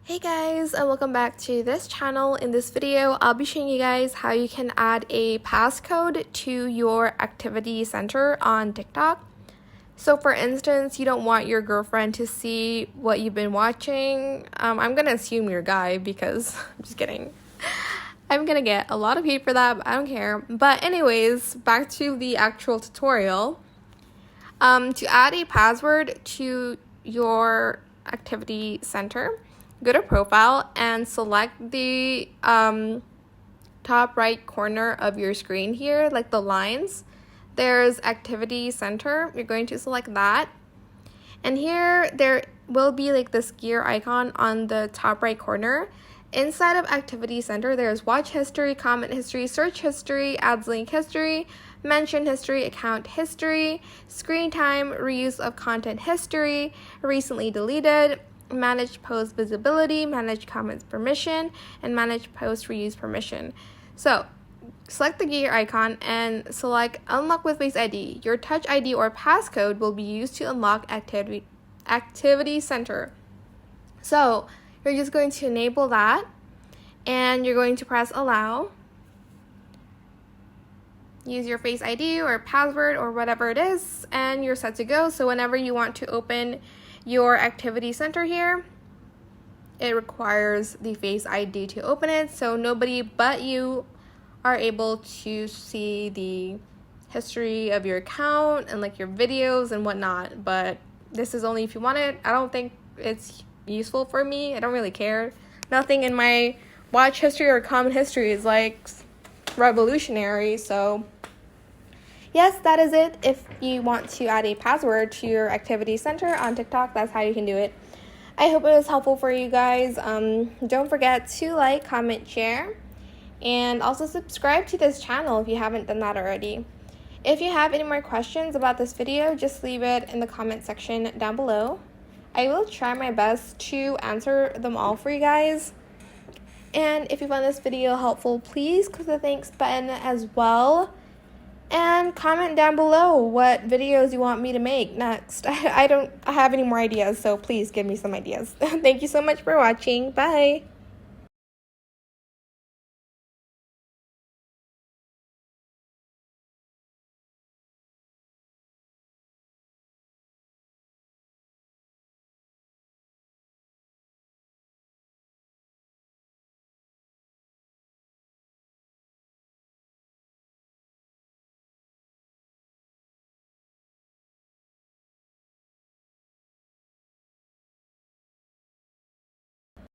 Hey guys, and welcome back to this channel. In this video, I'll be showing you guys how you can add a passcode to your activity center on TikTok. So for instance, you don't want your girlfriend to see what you've been watching. I'm gonna assume your guy because I'm just kidding. I'm gonna get a lot of hate for that, but I don't care. But anyways, back to the actual tutorial. To add a password to your activity center, go to profile and select the top right corner of your screen here, like the lines. There's activity center. You're going to select that. And here there will be like this gear icon on the top right corner. Inside of activity center, there's watch history, comment history, search history, ads link history, mention history, account history, screen time, reuse of content history, recently deleted, manage post visibility, manage comments permission, and manage post reuse permission. So select the gear icon and select unlock with Face ID. Your touch ID or passcode will be used to unlock activity center. So you're just going to enable that and you're going to press allow. Use your Face ID or password or whatever it is and you're set to go. So whenever you want to open your activity center here, it requires the Face ID to open it, so nobody but you are able to see the history of your account and like your videos and whatnot. But this is only if you want it. I don't think it's useful for me. I don't really care. Nothing in my watch history or comment history is like revolutionary. So yes, that is it. If you want to add a password to your activity center on TikTok, that's how you can do it. I hope it was helpful for you guys. Don't forget to like, comment, share, and also subscribe to this channel if you haven't done that already. If you have any more questions about this video, just leave it in the comment section down below. I will try my best to answer them all for you guys. And if you found this video helpful, please click the thanks button as well. And comment down below what videos you want me to make next. I don't have any more ideas, so please give me some ideas. Thank you so much for watching. Bye.